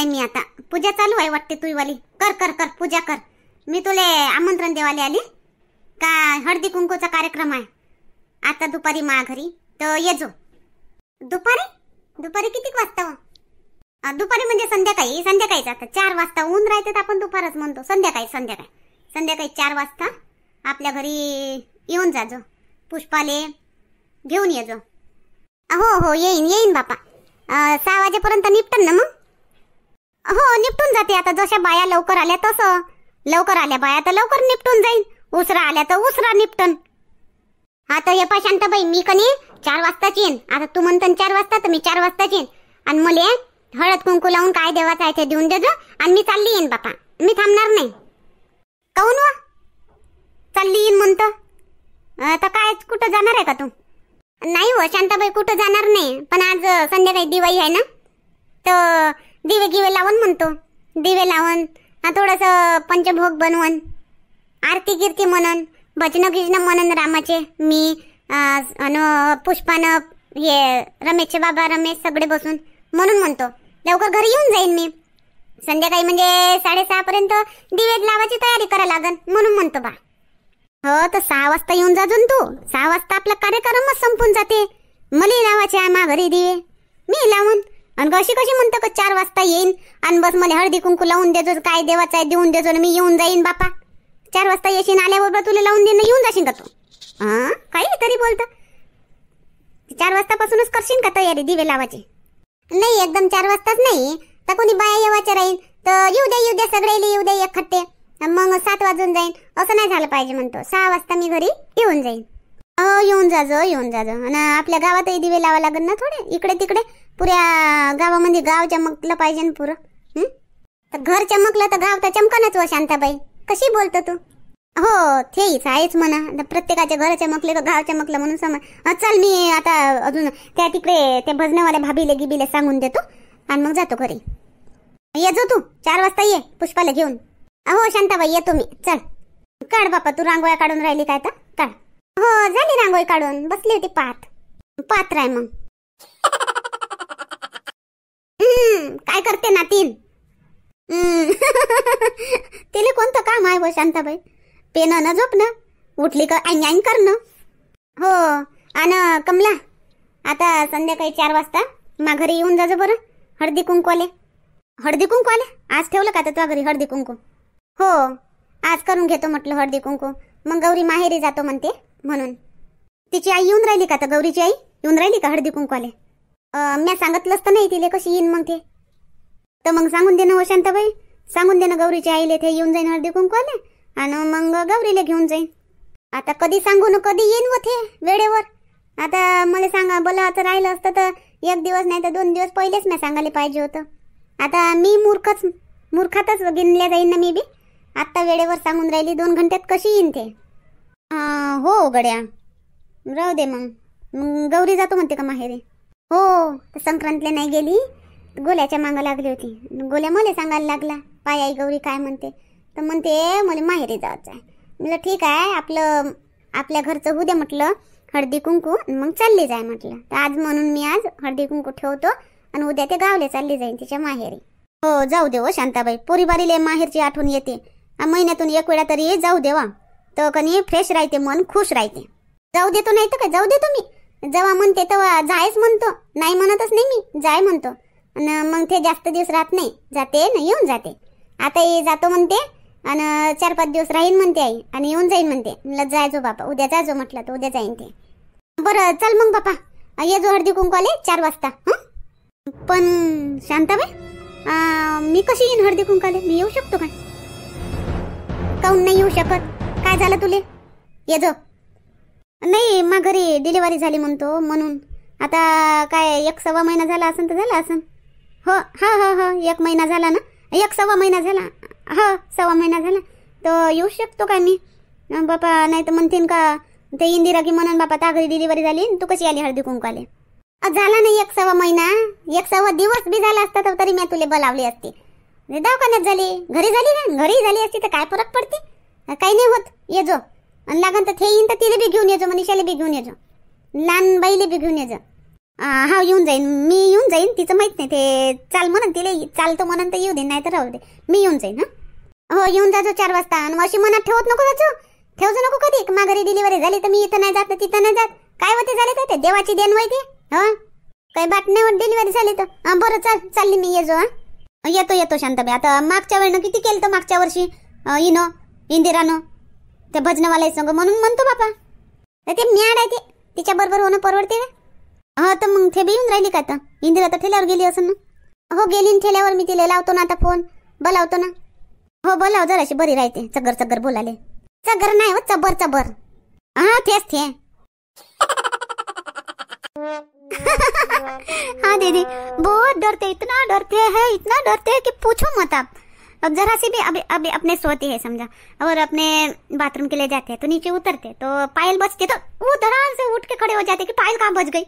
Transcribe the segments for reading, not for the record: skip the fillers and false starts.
नाही मी आता. पूजा चालू आहे वाटते तुझीवाली. कर कर कर पूजा कर. मी तुले आमंत्रण देवाले आली का हळदी कुंकूचा कार्यक्रम आहे आता दुपारी मा घरी, तर ये जो. दुपारी दुपारी किती वाजता हो? दुपारी म्हणजे संध्याकाळी. संध्याकाळीच आता 4 वाजता ऊन राहते तर आपण दुपारच म्हणतो. संध्याकाळी संध्याकाळी संध्याकाळी 4 वाजता आपल्या घरी येऊन जा जो. पुष्पाले घेऊन ये जो. हो हो येईन येईन बापा. 6 वाजेपर्यंत निपटन ना मग? हो निपटून जाते. आता जशा बाया लवकर आल्या तसं. लवकर आल्या बाया तर लवकर निपटून जाईल. उसरा आल्या तर उसरा निपटन. आता ये पा शांताबाई, मी कनी 4 वाजताच येईन. आता तू म्हणतं 4 वाजता तर मी 4 वाजताच येईन. आणि मला हळद कुंकू लावून काय देवाचं आहे ते देऊन देजो. आणि मी चालली येईन बापा. मी थांबणार नाही. काहून वा? चालली येईन म्हणतं. आता काय कुठं जाणार आहे का तू? नाही हो शांताबाई कुठं जाणार नाही. पण आज संध्याकाळी दिवाळी आहे ना, तर दिवे गिवे लावून म्हणतो. दिवे लावून थोडंसं पंचभोग बनवून आरती कीर्ती म्हणून भजन गिजन म्हणून रामाचे मी पुष्पानं हे रमेशचे बाबा रमेश सगळे बसून म्हणून म्हणतो. लवकर घरी येऊन जाईन मी. संध्याकाळी म्हणजे 6:30 पर्यंत दिवे लावायची तयारी करा लागन म्हणून म्हणतो बा. हो तर 6 वाजता येऊन जाजून तू. 6 वाजता आपला कार्यक्रमच संपून जाते. मला लावायचे आहे मा घरी दिवे, मी लावून. आणि कशी कशी म्हणतो का 4 वाजता येईन आणि बस मला हळदी कुंकू लावून देजो. काय देवाचं आहे देऊन देजो. मी येऊन जाईन बापा. 4 वाजता येशील आल्याबरोबर तुला लावून देणं येऊन जाशील का तू? काही तरी बोलतं. 4 वाजतापासूनच करशील का तयारी दिवे लावायची? नाही एकदम 4 वाजताच नाही. तर कोणी बाया येवायच्या राहील तर येऊ द्या सगळे येऊ द्या एकखट्टे. मग 7 वाजून जाईन. असं नाही झालं पाहिजे म्हणतो. 6 वाजता मी घरी येऊन जाईन. येऊन जाजो येऊन जाजो. आणि आपल्या गावातही दिवे लावा लागेल ना थोडे. इकडे तिकडे पुऱ्या गावामध्ये गाव चमकलं पाहिजे ना पुरं. तर घर चमकलं तर गाव तर चमकनच व शांताबाई. कशी बोलतो तू? हो तेच आहेच म्हणा. प्रत्येकाच्या घर चमकले का गाव चमकलं म्हणून समज. चल मी आता अजून त्या तिकडे त्या भजनेवाल्या भाभीले गिबीले सांगून देतो आणि मग जातो घरी. ये जो तू 4 वाजता ये पुष्पाला घेऊन. हो शांताबाई येतो मी. चल काढ बापा. तू रांगोळ्या काढून राहिली काय तर काढ. हो झाली रांगोळी काढून बसली होती पाहत राय. मग काय करते ना तीन? तिला कोणतं काम आहे व शांताबाई? पेनं न झोपणं, उठली का ऐंग ऐंग करणं. हो आणि कमला आता संध्याकाळी 4 वाजता मा घरी येऊन जाजो बरं. हळदी कुंकू आले. हळदी कुंकू आले आज ठेवलं का तुझ्या घरी हळदी कुंकू? हो आज करून घेतो म्हटलं हळदी कुंकू. मग गौरी माहेरी जातो म्हणते म्हणून. तिची आई येऊन राहिली का? तर गौरीची आई येऊन राहिली का हळदी कुंकू आले? मी सांगितलंच तर नाही तिले. कशी येईन मग ते? तर मग सांगून दे ना हो शांताबाई. सांगून दे ना गौरीच्या आईले ते येऊन जाईन हळदी कुंकू आले आणि मग गौरीला घेऊन जाईन. आता कधी सांगू ना कधी येईन व ते वेळेवर. आता मला सांगा बोलावं राहिलं असतं तर 1 दिवस नाही तर 2 दिवस पहिलेच मी सांगायला पाहिजे होतं. आता मी मूर्खातच गिनल्या जाईन ना मी बी. आत्ता वेळेवर सांगून राहिली 2 घंट्यात कशी येईन ते? हो गड्या राहू दे. मग गौरी जातो म्हणते का माहेरी? हो तर संक्रांतले नाही गेली. गोल्याच्या मागं लागली होती. गोल्या मला सांगायला लागला पाय आई गौरी काय म्हणते. तर म्हणते मला माहेरी जायचं आहे. म्हटलं ठीक आहे आपल्या घरचं होऊ दे म्हटलं हळदी कुंकू. मग चालली जाय म्हटलं. तर आज म्हणून मी आज हळदी कुंकू ठेवतो आणि उद्या ते गावले चालली जाईन तिच्या माहेरी. हो जाऊ दे हो शांताबाई. पोरीबारीले माहेरची आठवण येते. महिन्यातून 1 वेळा तरी जाऊ देवा. तर कणी फ्रेश राहते, मन खुश राहते. जाऊ देतो नाही तर काय जाऊ देतो मी. जेव्हा म्हणते तेव्हा जायच म्हणतो. नाही म्हणतच नाही मी जाय म्हणतो. आणि मग ते जास्त दिवस राहत नाही. जाते ना येऊन जाते. आता जातो म्हणते आणि 4-5 दिवस राहीन म्हणते आई आणि येऊन जाईन म्हणते. म्हणलं जायचो बापा उद्या जायचो म्हटलं तर उद्या जाईन ते. बरं चल मग बापा ये जो हळदी कुंकू आले 4 वाजता. पण शांताबाई मी कशी येईन हळदी कुंकू आले? मी येऊ शकतो काय? काऊन नाही येऊ शकत? काय झालं तुले? ये जो. नाही मा घरी डिलिव्हरी झाली म्हणतो म्हणून. आता काय 1-1.25 महिना झाला असन तर झाला असन. हो हा हा हा 1 महिना झाला ना. 1-1.25 महिना झाला. हो 1.25 महिना झाला. तर येऊ शकतो काय मी बापा? नाही तर म्हणतीन का ते इंदिरा की म्हणून बापा त्या घरी डिलिव्हरी झाली तू कशी आली हळदी कुंकू आले? झाला नाही 1.25 महिना. 1.25 दिवस बी झाला असता तर तरी मी तुला बोलावली असती. दवाखान्यात झाली घरी झाली ना. घरी झाली असती तर काय फरक पडते? काही नाही होत. ये जो. आणि लागन तर ते येईन तर तिला बी घेऊन येजो. मनीषाला बी घेऊन येजो. लहान बाईले बी घेऊन येजो. हा येऊन जाईन, मी येऊन जाईन. तिचं माहित नाही, ते चाल म्हणून तिला चालतो म्हणून तर येऊ दे, नाही तर राहू दे. मी येऊन जाईन. हो येऊन जातो 4 वाजता. आणि अशी मनात ठेवत नको जायचो, ठेवजो नको कधी माघारी डिलिव्हरी झाली तर मी इथं नाही जात तिथं नाही जात. काय होते झाले तर ते देवाची देण होय ते. काही बाट नाही होत डिलिव्हरी झाली तर. बरं चालली मी, येजो. येतो शांताबाई. आता मागच्या वेळेनं किती केलं तर मागच्या वर्षी इनो इंदिरानो त्या भजनवाल्या संग, म्हणून म्हणतो बापा ते म्याड आहे, ते तिच्या बरोबर होणं परवडते का? तर मग ते बी येऊन राहिली का? तर इंदिरा तर ठेल्यावर गेली असं ना. हो गेली ठेल्यावर. मी तिला लावतो ना आता फोन, बोलावतो ना. हो बोलाव, जराशी बरी राहते. चगर बोलाले. चगर नाही हो, चबर. तेच ते. हाँ दीदी बहुत डरते, इतना डरते हैं कि पूछो मत आप. अब जरा से भी अभी अपने सोते हैं समझा, और अपने बाथरूम के लिए जाते हैं तो नीचे उतरते तो पायल बजते तो वो धड़ाम से उठ के खड़े हो जाते कि पायल कहाँ बज गई.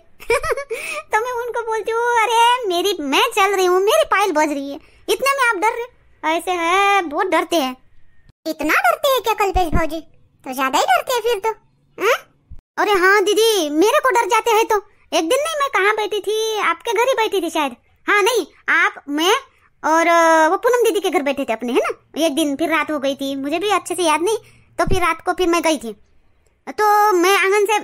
तो मैं उनको बोलती हूँ अरे मैं चल रही हूँ, मेरी पायल बज रही है, इतने में आप डर रहे. ऐसे है, बहुत डरते हैं. इतना डरते हैं क्या कल्पेश भाजी? तो ज्यादा ही डरते हैं फिर तो. अरे हाँ दीदी, मेरे को डर जाते हैं. तो एक दिन नहीं, मैं कहाँ बैठी थी, आपके घर ही बैठी थी शायद. हाँ नहीं, आप, मैं और वो पूनम दीदी के घर बैठे थे अपने, है ना. एक दिन फिर रात हो गई थी, मुझे भी अच्छे से याद नहीं. तो फिर रात को फिर मैं गई थी, तो मैं आंगन से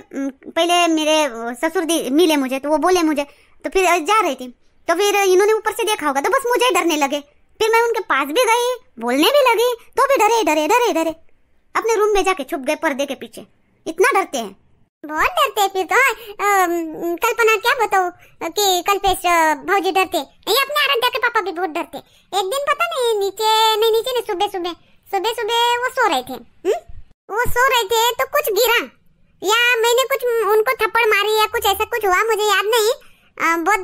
पहले मेरे ससुर मिले मुझे, तो वो बोले मुझे, तो फिर जा रही थी, तो फिर इन्होंने ऊपर से देखा होगा, तो बस मुझे डरने लगे. फिर मैं उनके पास भी गई, बोलने भी लगी, तो भी डरे. अपने रूम में जाके छुप गए पर्दे के पीछे. इतना डरते हैं, बहुत डरते हैं. फिर तो कल्पना क्या बताओ कि कल्पेश भौजी डरते. ये अपने आराध्या के पापा भी बहुत डरते. एक दिन पता नहीं नीचे सुबह वो सो रहे थे, तो कुछ गिरा या मैंने कुछ उनको थप्पड़ मारी या कुछ ऐसा कुछ हुआ, मुझे याद नहीं. बहुत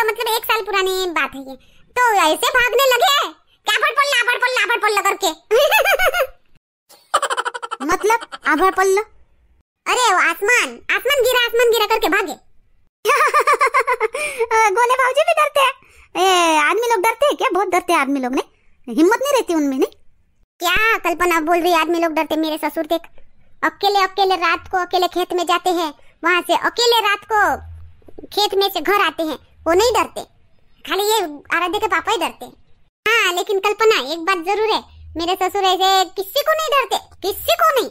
मतलब 1 साल पुरानी बात है ये. तो ऐसे भागने लगे, क्या आभड़ पल्ला करके. मतलब आभड़ पल्ला, अरे आसमान गिरा करके भागे. गोले भाऊजी भी डरते हैं. आदमी लोग डरते हैं क्या? बहुत डरते हैं आदमी लोग ने, हिम्मत नहीं रहती उनमें. नहीं क्या कल्पना बोल रही, आदमी लोग डरते. मेरे ससुर देख, अकेले रात को अकेले खेत में जाते हैं, वहां से अकेले रात को खेत में से घर आते हैं, वो नहीं डरते. खाली ये आराध्या के पापा ही डरते. हाँ लेकिन कल्पना एक बात जरूर है, मेरे ससुर ऐसे किसी को नहीं डरते, किसी को नहीं.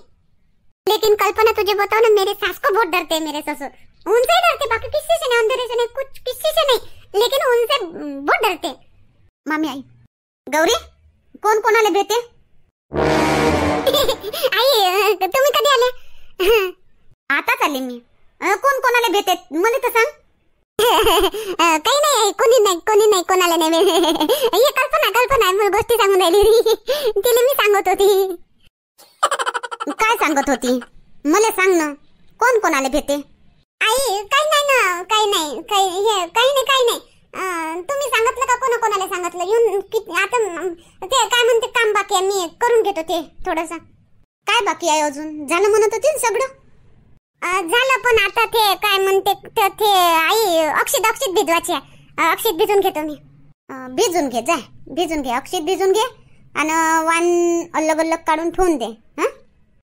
लेकिन कल्पना तुझे बताओ ना, मेरे सास को बहुत डरते हैं मेरे ससुर. उनसे ही डरते, बाकी किसी से नहीं, अंधेरे से नहीं, कुछ किसी से नहीं, लेकिन उनसे बहुत डरते. मामी आई, गौरी कोण कोणाला भेटे. आई तुम्ही कधी आले? आताच आले मी. कोण कोणाला भेटे मला तर सांग. काही नाही, कोणी नाही कोणाला नाही. ये कल्पना मला गोष्टी सांगून राहिली, तिला मी सांगत होती. काय सांगत होती मला सांग ना, कोण कोणाला भेटे. आई काही नाही. तुम्ही सांगितलं का कोणाला सांगितलं? येऊन आता ते काय म्हणते काम बाकी आहे, मी करून घेतो ते थोडस. काय बाकी आहे अजून? झालं म्हणत होती सगळं. झालं, पण आता ते काय म्हणते ते आई अक्षित भिजवायची आहे. अक्षित भिजून घेतो मी. भिजून घे, जाय भिजून घे, अक्षित भिजून घे आणि वाण अलग काढून ठेवून दे.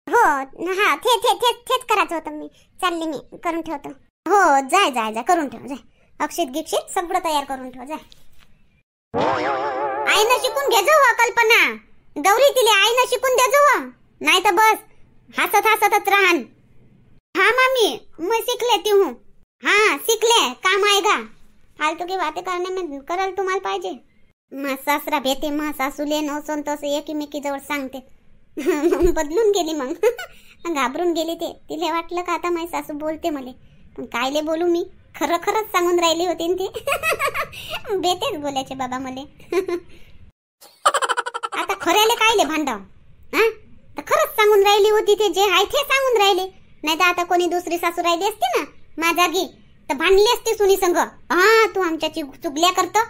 हो हा, तेच करायचं होतं. मी चालली, मी करून ठेवतो. हो जाय करून ठेव, जाय अक्षित गिक्षित सगळं तयार करून ठेव, जाय. आईनं शिकून घे जो कल्पना, गौरी तिला आईनं शिकून दे जो, नाही तर बस हसतच राहन. हाँ मामी मैं सीख लेती हूँ. हाँ सीख ले, काम आएगा. फालतू की बातें करने में करल तुम्हाला पाहिजे. सासरा भेटे, सासूले नवसन तसं एकीमेकी जवळ सांगते. बदलून गेली मग. घाबरून गेली ते. तिला वाटलं का आता माझी सासू बोलते मला, पण कायले बोलू मी, खरंच सांगून राहिली होती ते. बेतेच बोलायचे बाबा मले. आता खऱ्याले कायले भांडाव. तर खरंच सांगून राहिली होती, ते जे आहे ते सांगून राहिले. नाही तर आता कोणी दुसरी सासू राहिली असती ना माझ्यागी तर भांडली असती सुनी संग. हा तू आमच्या चुगल्या करतो,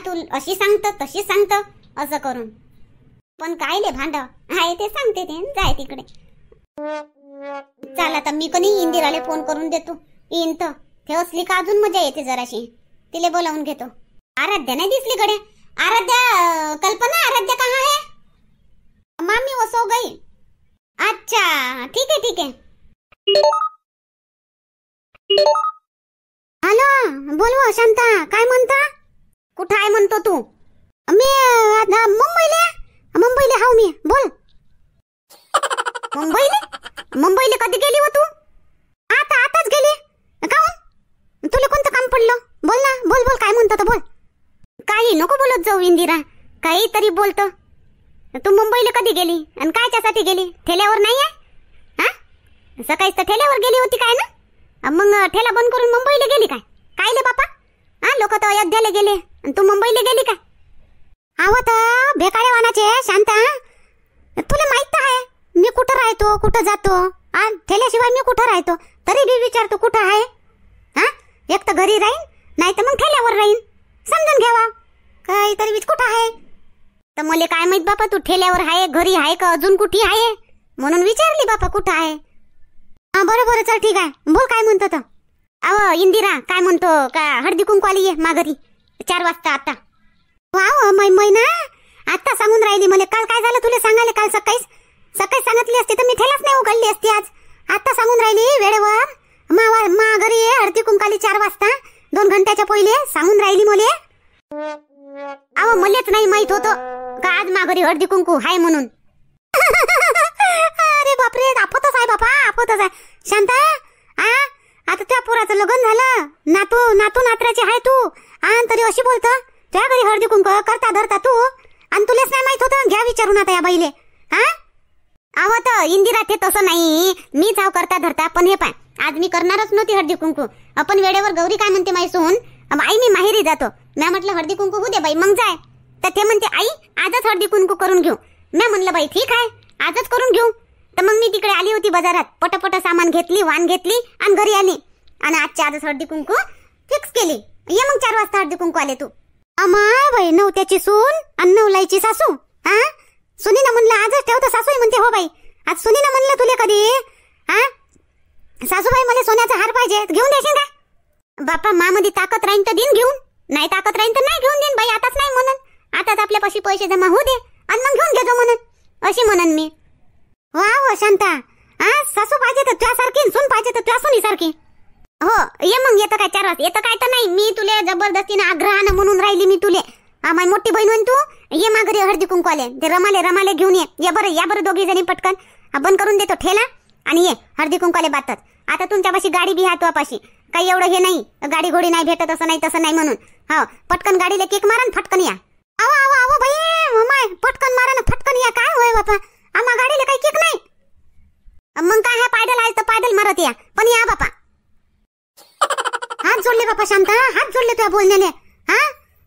तू अशी सांगतो तशी सांगतो असं करून. पण कायले भांडाव आहे ते सांगते ते, जाय तिकडे. चल आता मी कोणी इंदिराला फोन करून देतो, येईन तर ते असली का अजून मजा येते जराशी. तिले बोलावून घेतो. आराध्या नाही दिसली कडे. आराध्या, कल्पना आराध्या कहाँ है? मामी वो सो गई. अच्छा ठीक है. हॅलो बोल व शांता, काय म्हणता? कुठं आहे म्हणतो तू? मी आता मुंबईला हाव मी. बोल. मुंबईला कधी गेली हो तू? आताच गेली. काहून? तुला कोणतं काम पडलं? बोल ना, बोल काय म्हणतो तर बोल. काही नको बोलत जाऊ इंदिरा, काहीतरी बोलतो. तू मुंबईला कधी गेली आणि कायच्यासाठी गेली? ठेल्यावर नाही आहे? हा, सकाळीच तर ठेल्यावर गेली होती काय ना? मग ठेला बंद करून मुंबईला गेली काय? काय ले बापा? हा, लोक तर अयोध्याला गेले आणि तू मुंबईला गेली काय? आहो तर भेकाळे वानाचे शांता, तुला माहित तर आहे मी कुठं राहतो, कुठं जातो. ठेल्याशिवाय मी कुठं राहतो? तरी बी विचारतो कुठं आहे. हा, एक तर घरी राहीन, नाही तर मग ठेल्यावर राहीन. समजून घ्यावा काहीतरी वीज कुठं आहे. तर मला काय माहित बापा, तू ठेल्यावर आहे, घरी आहे का अजून कुठे आहे, म्हणून विचारली बापा कुठं आहे. हा, बरोबर, चल ठीक आहे. बोल काय म्हणतो तर. अहो इंदिरा, काय म्हणतो का हळदी कुंकू आली आहे माघारी 4 वाजता आता. वाव मै ना, आता सांगून राहिली मला. काल काय झालं तुला सांगायला? काल सकाळी सांगितली असती तर मी ठेलाच नाही उघडली असती. आज आता सांगून राहिली वेळेवर माघारी आहे हळदी कुंकाली 4 वाजता, 2 घंट्याच्या पहिले सांगून राहिली मला. अहो मलाच नाही माहित होतं का आज माघारी हळदी कुंकू आहे म्हणून. अरे बापरे, आपतच आहे बापा, आपतच आहे. शांता, आता त्या पोराचं लग्न झालं, नातराची आहे तू, आणि तरी अशी बोलतं त्या घरी हळदी कुंकू करता धरता तू, आणि तुलाच नाही माहित होतं. घ्या विचारून आता या बाईले. हा, अहो तर इंदिरा ते तसं नाही, मी जाव करता धरता. पण हे पाय, आज मी करणारच नव्हती हळदी कुंकू. आपण वेळेवर गौरी काय म्हणते माही सून, आई मी माहेरी जातो. मी म्हटलं हळदी कुंकू होऊ दे बाई, मग जाय. तर ते म्हणते आई आजच हळदी कुंकू करून घेऊ. मी म्हणलं बाई ठीक आहे, आजच करून घेऊ. तर मग मी तिकडे आली होती बाजारात, पटपट सामान घेतली, वाण घेतली आणि घरी आली. आणि आजच्या आजच हळदी कुंकू फिक्स केली. ये मग 4 वाजता हळदी कुंकू आले तू. अमाय बाई, नवत्याची सून आणि नवलाईची सासू. हा, सुनीनं म्हणलं आजच ठेवतो. सासूही म्हणते हो बाई. आज सुनीनं म्हणलं तुले कधी, हा सासूबाई मला सोन्याचा हार पाहिजे, घेऊन देशील का? बापा मामध्ये ताकद राहीन तर दिन घेऊन, नाही ताकद राहीन तर नाही घेऊन देईन बाई. आताच नाही म्हणून, आताच आपल्यापाशी पैसे जमा होऊ दे आणि मग घेऊन घेतो म्हणून, अशी म्हणन मी. वा शांता, सासू पाहिजे तर तुझ्यासारखी, सून पाहिजे तर तुझ्या सुनीसारखी. हो ये मग. येतं काय 4 वाजता? येतं काय तर नाही, मी तुले जबरदस्तीने आग्रहानं म्हणून राहिली मी तुले. माझी मोठी बहीण म्हण तू ये माघारी हळदी कुंकू आले. ते रमाले घेऊन ये बरं दोघी जणी पटकन. बंद करून देतो ठेला आणि ये हळदी कुंकू आले बातच. आता तुमच्यापाशी गाडी बी आहे तुझ्यापाशी, काही एवढं हे नाही, गाडी घोडी नाही भेटत असं नाही तसं नाही म्हणून. हो पटकन गाडीला किक मारा फटकन या. आवा बाई माय, पटकन मारा ना फटकन या. काय होय बापा, आम्हा गाडीला काही किक नाही. मग काय आहे, पायडल आहे तर पायडल मारत या, पण या बापा. हात जोडले बापा शांता, हात जोडले तुझ्या बोलण्याने.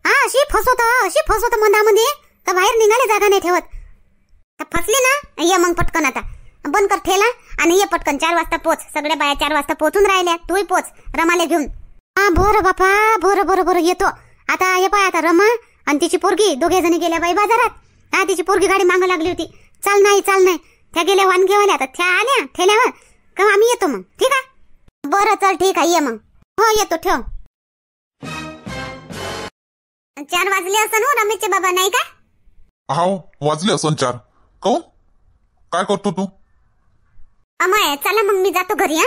अशी फसवत मधामध्ये तर बाहेर निघाले जागा नाही ठेवत. फसली ना, ये मग पटकन आता बंद कर ठेला आणि ये पटकन. 4 वाजता पोच. सगळ्या बाया 4 वाजता पोचून राहिल्या, तूही पोच रमाले घेऊन. बरं बापा, बरं येतो. आता हे पाय, आता रमा आणि तिची पोरगी दोघे जणी गेल्या बाई बाजारात. तिची पोरगी गाडी मागं लागली होती. चाल नाही त्या गेल्या वाण घेवाल्या, आता त्या आल्या ठेल्यावर का आम्ही येतो मग. ठीक आहे, बरं चल ठीक आहे, ये मग. हो येतो, ठेव. 4 वाजले असं ना रमेशचे बाबा, नाही का? हाव वाजले असं 4. काहून काय करतो तू? अमय चला मग मी जातो घरी.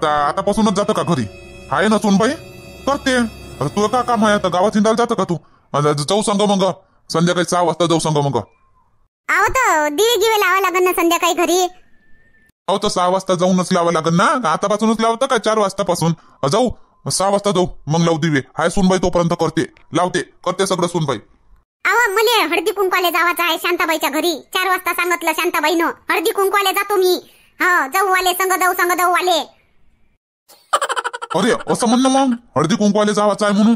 का आतापासूनच जातं का घरी? आहे ना सोनबाई करते. आता तुला काय काम आहे? आता गावात हिंडायला जातं का तू? जाऊ सांग मग संध्याकाळी 6 वाजता जाऊ सांग मग. आहो तर दिवे गिवे लावा लागन ना संध्याकाळी घरी. हो तर 6 वाजता जाऊनच लावा लागन ना, आतापासूनच लावतं का? 4 वाजतापासून जाऊ, 6 वाजता जाऊ मग लावू दिवे. हाय सुनबाई तोपर्यंत करते सगळं सुनबाई. अहो मला हळदी कुंकवाले जावाचं आहे शांताबाईच्या घरी. 4 वाजता सांगितलं शांताबाईनं. हळदी कुंकवाले जातो मी. जाऊ आले संग जाऊ आले. अरे असं म्हणणं मग हळदी कुंकवाले जावाचं आहे म्हणून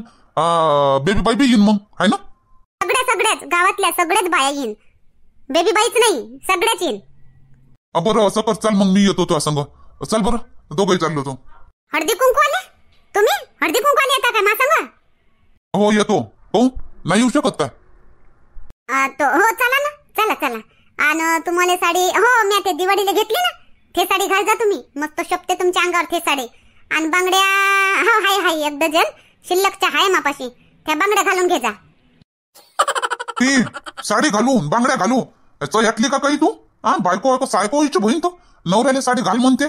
बेबी बाई बी येईन मग, आहे ना? सगळ्याच गावातल्या सगळेच बाया येईन, बेबी बाईच नाही, सगळ्याच येईन. बरं असं कर, चाल मग मी येतो तुझ्या संग. चल बरं, दोघंही चाललो तो. हळदी कुंकवाले तुम्ही हळदी कुंकवाले येता का मा संग? हो येतो. हो नाही येऊ शकत का? हो चला ना, चला. आणि तुम्हाला साडी, हो मी ते दिवाळीला घेतली ना, ते साडी घाल जा तुम्ही. मस्त शोभते तुमच्या अंगावर ते साडी. आणि बांगड्या हो हाय 1 डझन शिल्लकच्या हाय मापाशी, त्या बांगड्या घालून घे जा. ती साडी घालून बांगड्या घालू यातली का काही तू? बायको सायको हिची बहीण तो नवऱ्याला साडी घाल म्हणते.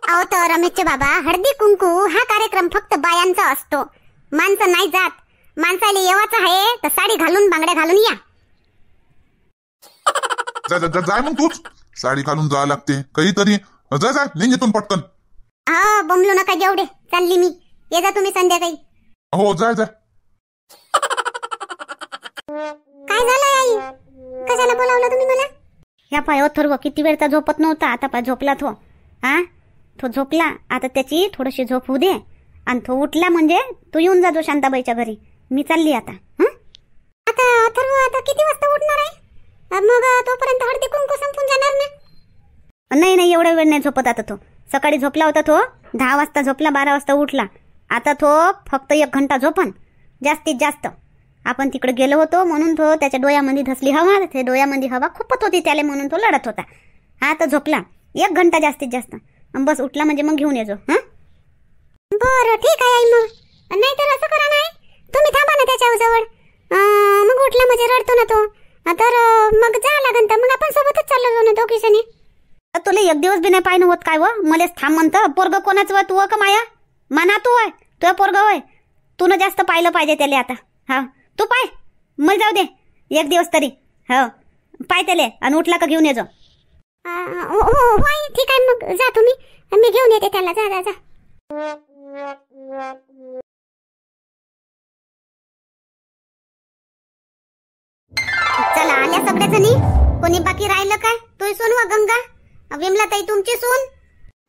अहो तर रमेशचे बाबा, हळदी कुंकू हा कार्यक्रम फक्त बायांचा असतो, माणसं नाही जात. माणसाला येवाचं आहे तर साडी घालून बांगड्या घालून या. जाय मग तूच, साडी घालून जा लागते काहीतरी. जा निघून पटकन. हा बमलू नका जेवढे, चालली मी. ये जा तुम्ही संध्याकाळी. हो जाय. काय झालं आई, कशाला बोलावलं तुम्ही मला? ह्या पाय अथर्व किती वेळचा झोपत नव्हता, आता पाय झोपला तो. तो झोपला, आता त्याची थोडीशी झोप होऊ दे आणि तो उठला म्हणजे तू येऊन जा शांताबाईच्या घरी. मी चालली आता. आता अथर्व आता किती वाजता उठणार आहे? मग तोपर्यंत हळदी कुंकू संपून जाणार ना? नाही एवढा वेळ नाही झोपत आता तो. सकाळी झोपला होता तो 10 वाजता झोपला, 12 वाजता उठला. आता तो फक्त 1 घंटा झोपन जास्तीत जास्त. आपण तिकडे गेलो होतो म्हणून तो त्याच्या डोळ्यामध्ये धसली हवा, ते डोळ्यामध्ये हवा खूपच होती त्याला म्हणून तो लढत होता. आता झोपला 1 घंटा जास्तीत जास्त, बस उठला म्हणजे मग घेऊन येजो. बरं ठीक आहे आई. मग नाही तर असं करा, नाही तुम्ही थांबा ना त्याच्याजवळ. मग उठला म्हणजे रडतो ना तो, तर मग जा लागन तर मग आपण सोबतच चाललो जाऊ ना दोघी जणी. तुला 1 दिवस बी नाही पाहिजे होत काय व? मलेच थांब म्हणतं. पोरग कोणाचं व? तू का माया? मना तू आहे, तुझ्या पोरग होय. तू न जास्त पाहिलं पाहिजे त्याला आता. हा तू पाय, मग जाऊ दे 1 दिवस तरी. हो पाय त्याले आणि उठला का घेऊन येजो. हो ठीक आहे, मग जा तुम्ही, मी घेऊन येते त्याला. जा. चला आल्या सगळ्या जणी. कोणी बाकी राहिलं काय? तू सून व गंगा, विमला ताई तुमची सून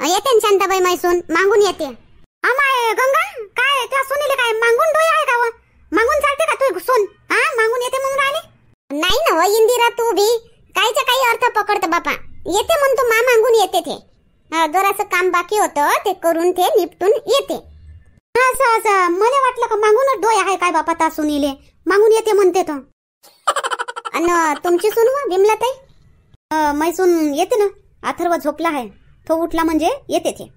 येते ना? शांताबाई माई सून मागून येते. अमाय गंगा, काय त्या सुनीले काय मागून डोळे आहे का व? मागून चालते का तू सून? मागून येते म्हणून राहिले? नाही ना व इंदिरा, तू भी काहीच्या काही अर्थ पकडत बापा. येते म्हणतो मा मागून येते. ते जरासं काम बाकी होतं ते करून ते निपटून येते. असं मला वाटलं का मागूनच डोळे आहे काय बापा ता सुनीले, मागून येते म्हणते तो. आणि तुमची सून व विमला ताई? मैसून येते ना. अथर्व झोपला आहे, तो उठला म्हणजे येते ते.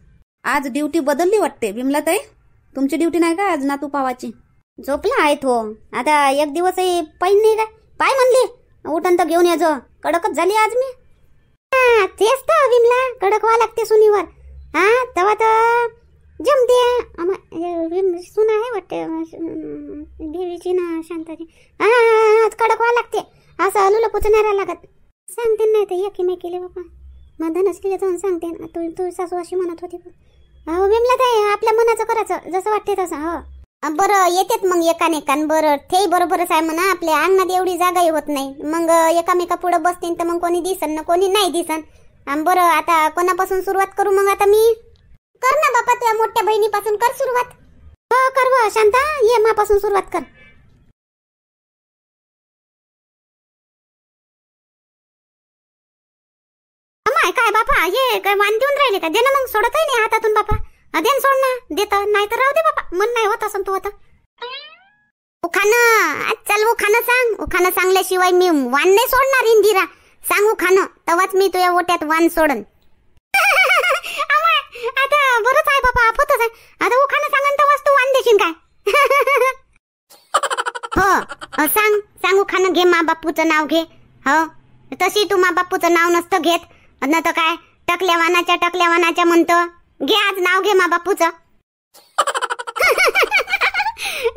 आज ड्युटी बदलली वाटते विमला ताई. तुमची ड्युटी नाही का आज नातू पावाची? झोपला आहे तो आता 1 दिवसही पाहिजे नाही का? पाय म्हणली उठन तर घेऊन यायचो. कडकच झाली आज मी. तेच तर विमला, कडक व्हावं लागते सुनीवर. तेव्हा तर जमते. सुना आहे वाटते देवीची ना शांताची. कडक व्हावं लागते, असं अलूला पुचणारा लागत. सांगते नाही तर एकीमेकीले बापा मधन असलेले जाऊन सांगते ना. तू सासू अशी म्हणत होती. हो विमला ताई, आपल्या मनाचं करायचं जसं वाटते तसं. हो बरं येतेत मग एकानेकान. बरं ते बरोबरच आहे म्हणा, आपल्या अंगणात एवढी जागाही होत नाही. मग एकामेका पुढे बसतील तर मग कोणी दिसन ना कोणी नाही दिसन. बरं आता कोणापासून सुरुवात करू मग? आता मी कर ना बापा, तुझ्या मोठ्या बहिणीपासून कर सुरुवात. हो कर व शांता, ये मापासून सुरुवात कर. अमाय काय बापा, ये काय वाण देऊन राहिले का? दे ना मग, सोडतही नाही हातातून बापा. देन सोड ना. देत नाही तर राहू दे बापा, मन नाही होत असं तू आता. उखाणं चल, उखाणं सांग. उखाणं सांगल्याशिवाय मी वाण नाही सोडणार इंदिरा. सांग उखाणं, तेव्हाच मी तुझ्या ओट्यात वाण सोडन. आता बरंच आहे बापा, आपतच आहे. आता उखाणं सांगन तेव्हाच तू वाण देशील काय? हो सांग उखाणं. घे मा बापूचं नाव घे. हो तशी तू मा बापूचं नाव नसतं घेत न तर काय टकल्या वानाच्या म्हणतो. घे आज नाव, घे मा बापूचं.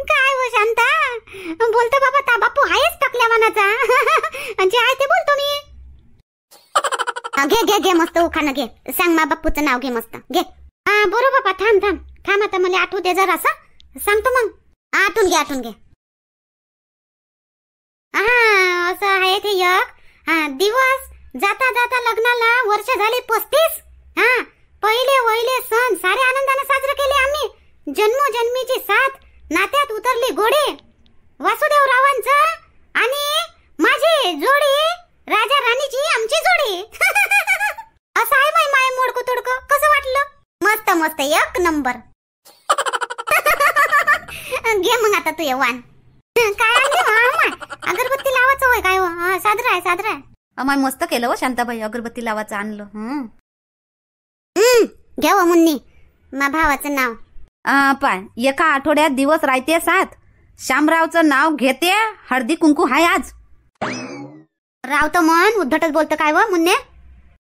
काय हो शांता, बोलतो बाबा ता बापू आहेच टकल्या वानाचा. जे आहे ते बोलतो मी. घे मस्त उखाणं घे. सांग मा बापूचं नाव घे मस्त घे. बरोबर बाबा, थांब आता मला आठवू दे जरा. सांगतो मग. आठवून घे. असं आहे ते एक दिवस. जाता लग्नाला वर्ष झाले 35. पहिले सण सारे आनंदाने साजरे केले आम्ही. जन्मोजन्मीची साथ नात्यात उतरली गोडे. वासुदेवरावांचं आणि माझी जोडी, राजा राणीची आमची जोडी. असं आहे बाई माय मोडको तोडको. कसं वाटलं? मस्त 1 नंबर. घे मग आता तू वाण. काय अगरबत्ती लावायचं होय काय? साजरा आहे. अमाय मस्त केलं हो शांताबाई, अगरबत्ती लावायचं आणलं. घ्या मुन्नी मा भावाचं नाव. पाय एका आठवड्यात दिवस राहते 7. शामरावचं नाव घेते. हळदी कुंकू हाय आज. राव तर मन उद्धटच बोलतं काय व मुन्ने?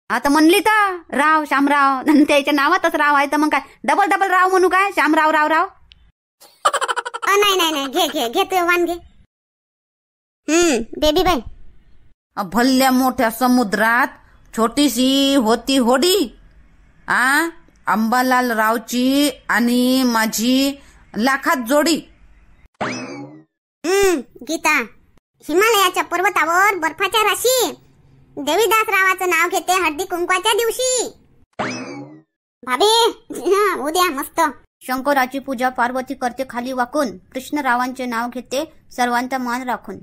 आता म्हणली तर राव शामराव त्याच्या नावातच राव आहे तर मग काय डबल डबल राव म्हणू काय शामराव राव राव. नाही नाही नाही, घे तू वाण घे. बेबी बाई. भल्ल्या मोठ्या समुद्रात छोटीशी होती होडी. अंबालाल रावची आणि माझी लाखात जोडी. गीता, हिमालयाच्या पर्वतावर बर्फाच्या राशी देवीदास रावाचं नाव घेते हळदी कुंकवाच्या दिवशी. भाभी उद्या मस्त. शंकराची पूजा पार्वती करते खाली वाकून. कृष्णरावांचे नाव घेते सर्वांचा मान राखून.